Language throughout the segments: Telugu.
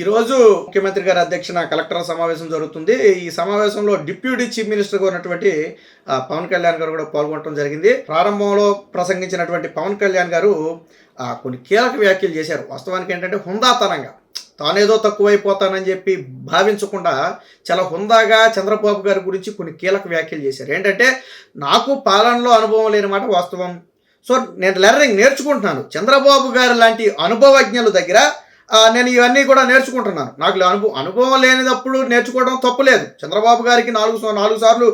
ఈరోజు ముఖ్యమంత్రి గారి అధ్యక్షన కలెక్టర్ సమావేశం జరుగుతుంది. ఈ సమావేశంలో డిప్యూటీ చీఫ్ మినిస్టర్గా ఉన్నటువంటి పవన్ కళ్యాణ్ గారు కూడా పాల్గొనడం జరిగింది. ప్రారంభంలో ప్రసంగించినటువంటి పవన్ కళ్యాణ్ గారు కొన్ని కీలక వ్యాఖ్యలు చేశారు. వాస్తవానికి ఏంటంటే హుందాతనంగా తానేదో తక్కువైపోతానని చెప్పి భావించకుండా చాలా హుందాగా చంద్రబాబు గారి గురించి కొన్ని కీలక వ్యాఖ్యలు చేశారు. ఏంటంటే నాకు పాలనలో అనుభవం లేని మాట వాస్తవం. సో నేను లెర్నింగ్ నేర్చుకుంటున్నాను. చంద్రబాబు గారు లాంటి అనుభవజ్ఞుల దగ్గర నేను ఇవన్నీ కూడా నేర్చుకుంటున్నాను. నాకు అనుభవం లేనిదప్పుడు నేర్చుకోవడం తప్పులేదు. చంద్రబాబు గారికి నాలుగు సార్లు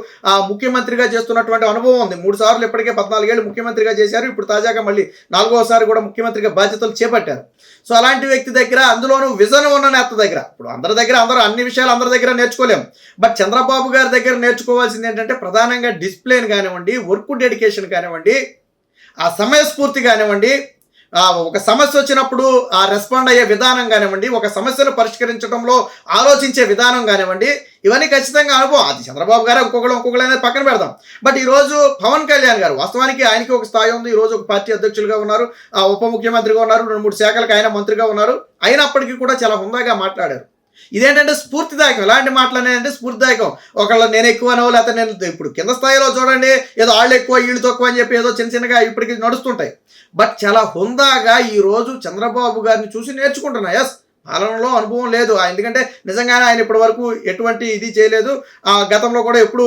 ముఖ్యమంత్రిగా చేస్తున్నటువంటి అనుభవం ఉంది. 3 సార్లు ఇప్పటికే 14 ఏళ్ళు ముఖ్యమంత్రిగా చేశారు. ఇప్పుడు తాజాగా మళ్ళీ 4వసారి కూడా ముఖ్యమంత్రిగా బాధ్యతలు చేపట్టారు. సో అలాంటి వ్యక్తి దగ్గర, అందులోనూ విజన్ ఉన్న నేత దగ్గర, ఇప్పుడు అందరూ అన్ని విషయాలు అందరి దగ్గర నేర్చుకోలేం. బట్ చంద్రబాబు గారి దగ్గర నేర్చుకోవాల్సింది ఏంటంటే ప్రధానంగా డిసిప్లిన్ కానివ్వండి, వర్క్ డెడికేషన్ కానివ్వండి, ఆ సమయస్ఫూర్తి కానివ్వండి, ఒక సమస్య వచ్చినప్పుడు రెస్పాండ్ అయ్యే విధానం కానివ్వండి, ఒక సమస్యను పరిష్కరించడంలో ఆలోచించే విధానం కానివ్వండి, ఇవన్నీ ఖచ్చితంగా అనుభవం. అది చంద్రబాబు గారు ఇంకొకళ్ళు అనేది పక్కన పెడదాం. బట్ ఈరోజు పవన్ కళ్యాణ్ గారు వాస్తవానికి ఆయనకి ఒక స్థాయి ఉంది. ఈరోజు ఒక పార్టీ అధ్యక్షులుగా ఉన్నారు, ఉప ముఖ్యమంత్రిగా ఉన్నారు, 2-3 శాఖలకు ఆయన మంత్రిగా ఉన్నారు. అయినప్పటికీ కూడా చాలా హుందాగా మాట్లాడారు. ఇదేంటంటే స్ఫూర్తిదాయకం. ఎలాంటి మాటలు అనేదంటే స్ఫూర్తిదాయకం. ఒకళ్ళు నేను ఎక్కువనో, లేకపోతే నేను ఇప్పుడు కింద స్థాయిలో చూడండి ఏదో వాళ్ళు ఎక్కువ వీళ్ళు తక్కువ అని చెప్పి ఏదో చిన్నగా ఇప్పటికీ నడుస్తుంటాయి. బట్ చాలా హుందాగా ఈరోజు చంద్రబాబు గారిని చూసి నేర్చుకుంటున్నా. ఎస్, పాలనలో అనుభవం లేదు. ఎందుకంటే నిజంగానే ఆయన ఇప్పటి వరకు ఎటువంటి ఇది చేయలేదు. గతంలో కూడా ఎప్పుడు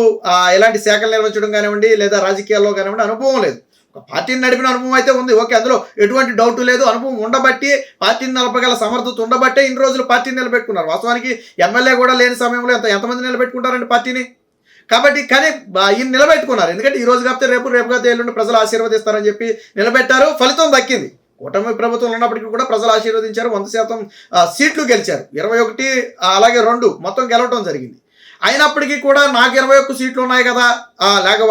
ఎలాంటి శాఖలు నిర్వహించడం కానివ్వండి, లేదా రాజకీయాల్లో కానివ్వండి అనుభవం లేదు. ఒక పార్టీని నడిపిన అనుభవం అయితే ఉంది, ఓకే, అందులో ఎటువంటి డౌట్ లేదు. అనుభవం ఉండబట్టి, పార్టీని నడపగల సమర్థత ఉండబట్టే ఇన్ని రోజులు పార్టీని నిలబెట్టుకున్నారు. వాస్తవానికి ఎమ్మెల్యే కూడా లేని సమయంలో ఎంతమంది నిలబెట్టుకుంటారండి పార్టీని? కాబట్టి కానీ ఈయన నిలబెట్టుకున్నారు. ఎందుకంటే ఈ రోజు కాకపోతే రేపు కాకపోతే ఎల్లుండి ప్రజలు ఆశీర్వదిస్తారని చెప్పి నిలబెట్టారు. ఫలితం దక్కింది. కూటమి ప్రభుత్వం ఉన్నప్పటికీ కూడా ప్రజలు ఆశీర్వదించారు. 100% సీట్లు గెలిచారు. 21 అలాగే 2 మొత్తం గెలవడం జరిగింది. అయినప్పటికీ కూడా నాకు 21 సీట్లు ఉన్నాయి కదా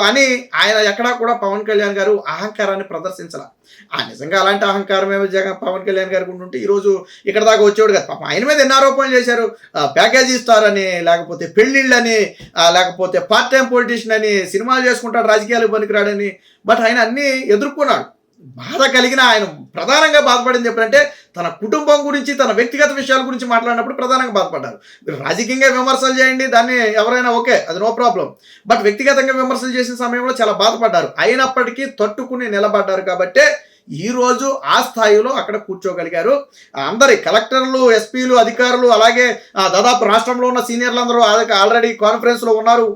అని ఆయన ఎక్కడా కూడా పవన్ కళ్యాణ్ గారు అహంకారాన్ని ప్రదర్శించాల. నిజంగా అలాంటి అహంకారం ఏమో పవన్ కళ్యాణ్ గారికి ఉంటుంటే ఈరోజు ఇక్కడ దాకా వచ్చేవాడు కదా. పాపం ఆయన మీద ఎన్ని ఆరోపణలు చేశారు. ప్యాకేజీ స్టార్ అని, లేకపోతే పెళ్ళిళ్ళని, లేకపోతే పార్ట్ టైం పొలిటీషియన్ అని, సినిమాలు చేసుకుంటాడు, రాజకీయాలకు పనికిరాడని. బట్ ఆయన అన్నీ ఎదుర్కొన్నాడు. బాధ కలిగిన ఆయన ప్రధానంగా బాధపడింది ఎప్పుడంటే తన కుటుంబం గురించి, తన వ్యక్తిగత విషయాల గురించి మాట్లాడినప్పుడు ప్రధానంగా బాధపడ్డారు. మీరు రాజకీయంగా విమర్శలు చేయండి, దాన్ని ఎవరైనా ఓకే, అది నో ప్రాబ్లం. బట్ వ్యక్తిగతంగా విమర్శలు చేసిన సమయంలో చాలా బాధపడ్డారు. అయినప్పటికీ తట్టుకుని నిలబడ్డారు కాబట్టే ఈరోజు ఆ స్థాయిలో అక్కడ కూర్చోగలిగారు. అందరి కలెక్టర్లు, ఎస్పీలు, అధికారులు, అలాగే దాదాపు రాష్ట్రంలో ఉన్న సీనియర్లు అందరూ ఆల్రెడీ కాన్ఫరెన్స్లో ఉన్నారు.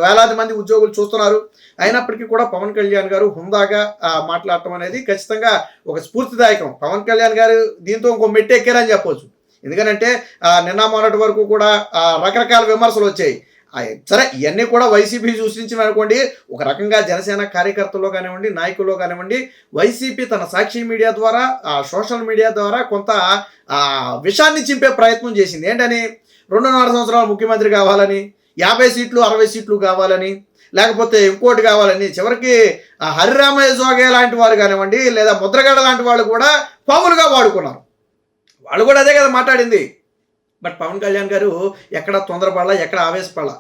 వేలాది మంది ఉద్యోగులు చూస్తున్నారు. అయినప్పటికీ కూడా పవన్ కళ్యాణ్ గారు హుందాగా మాట్లాడటం అనేది ఖచ్చితంగా ఒక స్ఫూర్తిదాయకం. పవన్ కళ్యాణ్ గారు దీంతో ఇంకో మెట్టు ఎక్కారని చెప్పవచ్చు. ఎందుకంటే నిన్న మొన్నటి వరకు కూడా రకరకాల విమర్శలు వచ్చాయి. సరే, ఇవన్నీ కూడా వైసీపీ సృష్టించిన అనుకోండి. ఒక రకంగా జనసేన కార్యకర్తల్లో కానివ్వండి, నాయకుల్లో కానివ్వండి, వైసీపీ తన సాక్షి మీడియా ద్వారా, సోషల్ మీడియా ద్వారా కొంత విషాన్ని చింపే ప్రయత్నం చేసింది. ఏంటని 2.5 సంవత్సరాలు ముఖ్యమంత్రి కావాలని, 50 సీట్లు 60 సీట్లు కావాలని, లేకపోతే ఇంకోటి కావాలని, చివరికి హరిరామయ్య జోగే లాంటి వారు కానివ్వండి, లేదా ముద్రగడ లాంటి వాళ్ళు కూడా పాములుగా వాడుకున్నారు. వాళ్ళు కూడా అదే కదా మాట్లాడింది. బట్ పవన్ కళ్యాణ్ గారు ఎక్కడ తొందరపడాల, ఎక్కడ ఆవేశపడాల.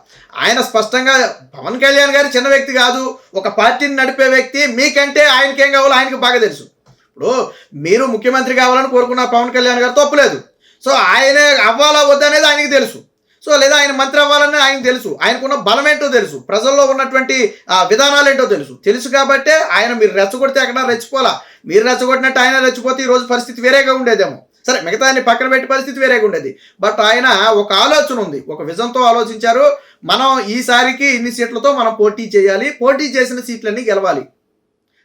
ఆయన స్పష్టంగా పవన్ కళ్యాణ్ గారు చిన్న వ్యక్తి కాదు, ఒక పార్టీని నడిపే వ్యక్తి. మీకంటే ఆయనకేం కావాలో ఆయనకి బాగా తెలుసు. ఇప్పుడు మీరు ముఖ్యమంత్రి కావాలని కోరుకున్న పవన్ కళ్యాణ్ గారు తప్పులేదు. సో ఆయనే అవ్వాలా వద్దనేది ఆయనకి తెలుసు. సో లేదా ఆయన మంత్రి అవ్వాలని ఆయనకు తెలుసు. ఆయనకున్న బలం ఏంటో తెలుసు. ప్రజల్లో ఉన్నటువంటి విధానాలు ఏంటో తెలుసు కాబట్టే ఆయన మీరు రెచ్చగొడితే ఎక్కడ రెచ్చిపోలా. మీరు రెచ్చగొట్టినట్టు ఆయన రెచ్చిపోతే ఈరోజు పరిస్థితి వేరేగా ఉండేదేమో. సరే, మిగతాన్ని పక్కన పెట్టి పరిస్థితి వేరేగా ఉండేది. బట్ ఆయన ఒక ఆలోచన ఉంది, ఒక విజన్తో ఆలోచించారు. మనం ఈసారికి ఇన్ని సీట్లతో మనం పోటీ చేయాలి, పోటీ చేసిన సీట్లన్నీ గెలవాలి.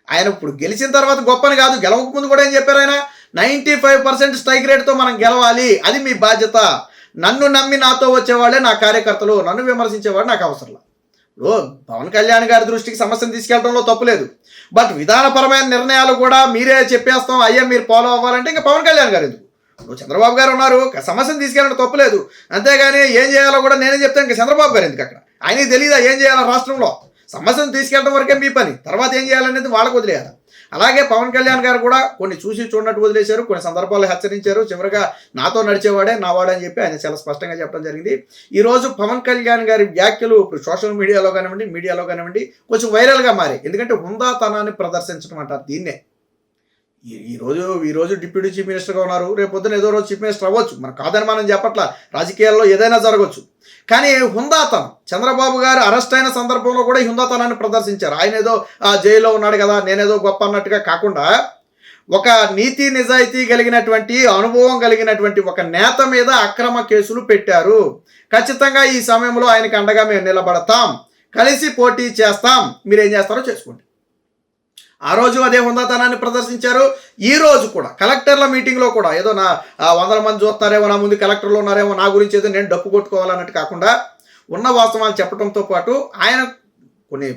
ఆయన ఇప్పుడు గెలిచిన తర్వాత గొప్పని కాదు, గెలవక ముందు కూడా ఏం చెప్పారు ఆయన, 95% స్ట్రైక్ రేట్తో మనం గెలవాలి, అది మీ బాధ్యత. నన్ను నమ్మి నాతో వచ్చేవాళ్ళే నా కార్యకర్తలు, నన్ను విమర్శించేవాడు నాకు అవసరం. ఇప్పుడు పవన్ కళ్యాణ్ గారి దృష్టికి సమస్యను తీసుకెళ్లడంలో తప్పులేదు. బట్ విధానపరమైన నిర్ణయాలు కూడా మీరే చెప్పేస్తాం, అయ్యా మీరు ఫాలో అవ్వాలంటే ఇంకా పవన్ కళ్యాణ్ గారు ఎందుకు? ఇప్పుడు చంద్రబాబు గారు ఉన్నారు, సమస్యను తీసుకెళ్ళడం తప్పులేదు. అంతేగాని ఏం చేయాలో కూడా నేనే చెప్తాను, ఇంకా చంద్రబాబు గారు ఎందుకు? అక్కడ ఆయనకి తెలియదా ఏం చేయాలో? రాష్ట్రంలో సమస్యను తీసుకెళ్ళడం వరకే మీ పని, తర్వాత ఏం చేయాలనేది వాళ్ళకు వదిలేయాలి. అలాగే పవన్ కళ్యాణ్ గారు కూడా కొన్ని చూసి చూడనట్టు వదిలేశారు, కొన్ని సందర్భాల్లో హెచ్చరించారు. చివరిగా నాతో నడిచేవాడే నావాడే అని చెప్పి ఆయన చాలా స్పష్టంగా చెప్పడం జరిగింది. ఈరోజు పవన్ కళ్యాణ్ గారి వ్యాఖ్యలు ఇప్పుడు సోషల్ మీడియాలో కానివ్వండి, మీడియాలో కానివ్వండి కొంచెం వైరల్గా మారాయి. ఎందుకంటే హుందాతనాన్ని ప్రదర్శించడం అంటారు దీన్నే. ఈ రోజు డిప్యూటీ చీఫ్ మినిస్టర్గా ఉన్నారు. రేపు పొద్దున ఏదో రోజు చీఫ్ మినిస్టర్ అవ్వచ్చు. మనం కాదని మనం చెప్పట్ల. రాజకీయాల్లో ఏదైనా జరగవచ్చు. కానీ హుందాతనం చంద్రబాబు గారు అరెస్ట్ అయిన సందర్భంలో కూడా ఈ హుందాతనాన్ని ప్రదర్శించారు. ఆయన ఏదో జైల్లో ఉన్నాడు కదా, నేనేదో గొప్ప అన్నట్టుగా కాకుండా ఒక నీతి నిజాయితీ కలిగినటువంటి అనుభవం కలిగినటువంటి ఒక నేత మీద అక్రమ కేసులు పెట్టారు. ఖచ్చితంగా ఈ సమయంలో ఆయనకు అండగా మేము నిలబడతాం, కలిసి పోటీ చేస్తాం, మీరేం చేస్తారో చేసుకోండి. ఆ రోజు అదే హుందాతనాన్ని ప్రదర్శించారు. ఈ రోజు కూడా కలెక్టర్ల మీటింగ్లో కూడా ఏదో నా 100 మంది చూస్తున్నారేమో, నా ముందు కలెక్టర్లు ఉన్నారేమో, నా గురించి ఏదో నేను డప్పు కొట్టుకోవాలన్నట్టు కాకుండా ఉన్న వాస్తవాలు చెప్పడంతో పాటు ఆయన కొన్ని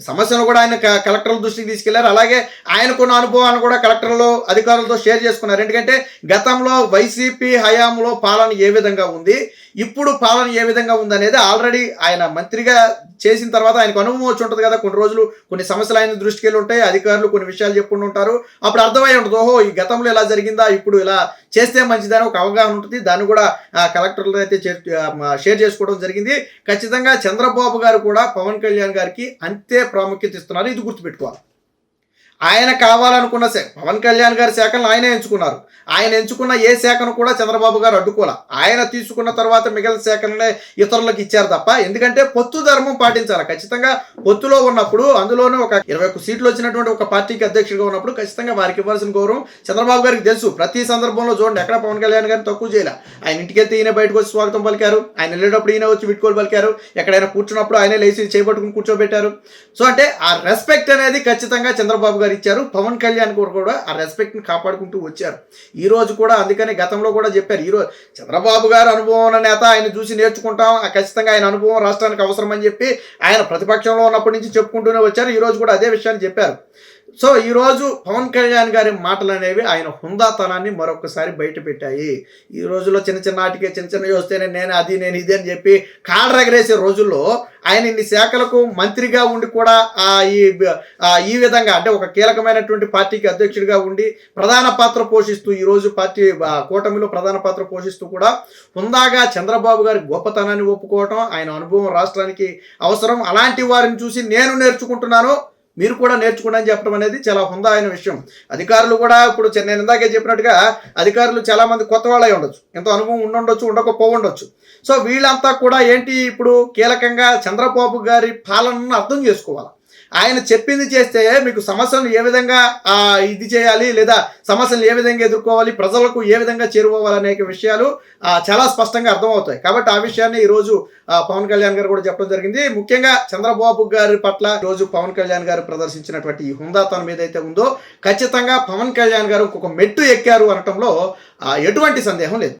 సమస్యలు కూడా ఆయన కలెక్టర్ల దృష్టికి తీసుకెళ్లారు. అలాగే ఆయనకున్న అనుభవాలను కూడా కలెక్టర్లు అధికారులతో షేర్ చేసుకున్నారు. ఎందుకంటే గతంలో వైసీపీ హయాంలో పాలన ఏ విధంగా ఉంది, ఇప్పుడు పాలన ఏ విధంగా ఉంది అనేది ఆల్రెడీ ఆయన మంత్రిగా చేసిన తర్వాత ఆయనకు అనుభవం వచ్చి ఉంటుంది కదా. కొన్ని రోజులు కొన్ని సమస్యలు ఆయన దృష్టికి వెళ్ళి ఉంటాయి, అధికారులు కొన్ని విషయాలు చెప్పుకుంటూ ఉంటారు. అప్పుడు అర్థమై ఉంటుంది, ఓహో ఈ గతంలో ఇలా జరిగిందా, ఇప్పుడు ఇలా చేస్తే మంచిదని ఒక అవగాహన ఉంటుంది. దాన్ని కూడా కలెక్టర్లు అయితే షేర్ చేసుకోవడం జరిగింది. ఖచ్చితంగా చంద్రబాబు గారు కూడా పవన్ కళ్యాణ్ గారికి అంతే ప్రాముఖ్యత ఇస్తున్నారు. ఇది గుర్తుపెట్టుకోవాలి. ఆయన కావాలనుకున్న పవన్ కళ్యాణ్ గారి శాఖలను ఆయనే ఎంచుకున్నారు. ఆయన ఎంచుకున్న ఏ శాఖను కూడా చంద్రబాబు గారు అడ్డుకోలే. ఆయన తీసుకున్న తర్వాత మిగిలిన శాఖలనే ఇతరులకు ఇచ్చారు తప్ప. ఎందుకంటే పొత్తు ధర్మం పాటించాలి. ఖచ్చితంగా పొత్తులో ఉన్నప్పుడు, అందులోనూ ఒక 21 సీట్లు వచ్చినటువంటి ఒక పార్టీకి అధ్యక్షుడిగా ఉన్నప్పుడు ఖచ్చితంగా వారికి ఇవ్వాల్సిన గౌరవం చంద్రబాబు గారికి తెలుసు. ప్రతి సందర్భంలో చూడండి, ఎక్కడ పవన్ కళ్యాణ్ గారిని తక్కువ చేయలే. ఆయన ఇంటికి వెళ్తే ఈయన బయటకు వచ్చి స్వాగతం పలికారు, ఆయన వెళ్ళేటప్పుడు ఈయన వచ్చి విట్టుకోలు పలికారు, ఎక్కడైనా కూర్చున్నప్పుడు ఆయనే లేచి చేపట్టుకుని కూర్చోబెట్టారు. సో అంటే ఆ రెస్పెక్ట్ అనేది ఖచ్చితంగా చంద్రబాబు గారు ఇచ్చారు. పవన్ కళ్యాణ్ గారు కూడా ఆ రెస్పెక్ట్ని కాపాడుకుంటూ వచ్చారు. ఈ రోజు కూడా అందుకని గతంలో కూడా చెప్పారు, ఈరోజు చంద్రబాబు గారు అనుభవం ఉన్న నేత, ఆయన చూసి నేర్చుకుంటాం, ఖచ్చితంగా ఆయన అనుభవం రాష్ట్రానికి అవసరం అని చెప్పి ఆయన ప్రతిపక్షంలో ఉన్నప్పటి నుంచి చెప్పుకుంటూనే వచ్చారు. ఈ రోజు కూడా అదే విషయాన్ని చెప్పారు. సో ఈరోజు పవన్ కళ్యాణ్ గారి మాటలు అనేవి ఆయన హుందాతనాన్ని మరొకసారి బయట పెట్టాయి. ఈ రోజుల్లో చిన్న చిన్న నాటికే చిన్న చిన్నవి వస్తేనే నేను ఇది అని చెప్పి కాళ్ళు ఎగరేసే రోజుల్లో ఆయన ఇన్ని శాఖలకు మంత్రిగా ఉండి కూడా ఈ విధంగా అంటే ఒక కీలకమైనటువంటి పార్టీకి అధ్యక్షుడిగా ఉండి ప్రధాన పాత్ర పోషిస్తూ, ఈరోజు పార్టీ కూటమిలో ప్రధాన పాత్ర పోషిస్తూ కూడా హుందాగా చంద్రబాబు గారి గొప్పతనాన్ని ఒప్పుకోవటం, ఆయన అనుభవం రాష్ట్రానికి అవసరం, అలాంటి వారిని చూసి నేను నేర్చుకుంటున్నాను, మీరు కూడా నేర్చుకోండి అని చెప్పడం అనేది చాలా హుందా అయిన విషయం. అధికారులు కూడా ఇప్పుడు నేను ఇందాకే చెప్పినట్టుగా అధికారులు చాలామంది కొత్త వాళ్ళై ఉండొచ్చు, ఎంతో అనుభవం ఉండొచ్చు, ఉండకపోవచ్చు. సో వీళ్ళంతా కూడా ఏంటి, ఇప్పుడు కీలకంగా చంద్రబాబు గారి పాలనను అర్థం చేసుకోవాలి. ఆయన చెప్పింది చేస్తే మీకు సమస్యలను ఏ విధంగా ఇది చేయాలి, లేదా సమస్యలను ఏ విధంగా ఎదుర్కోవాలి, ప్రజలకు ఏ విధంగా చేరుకోవాలి అనే విషయాలు చాలా స్పష్టంగా అర్థమవుతాయి. కాబట్టి ఆ విషయాన్ని ఈరోజు పవన్ కళ్యాణ్ గారు కూడా చెప్పడం జరిగింది. ముఖ్యంగా చంద్రబాబు గారి పట్ల ఈరోజు పవన్ కళ్యాణ్ గారు ప్రదర్శించినటువంటి ఈ హుందాతనం ఏదైతే ఉందో ఖచ్చితంగా పవన్ కళ్యాణ్ గారు ఇంకొక మెట్టు ఎక్కారు అనటంలో ఎటువంటి సందేహం లేదు.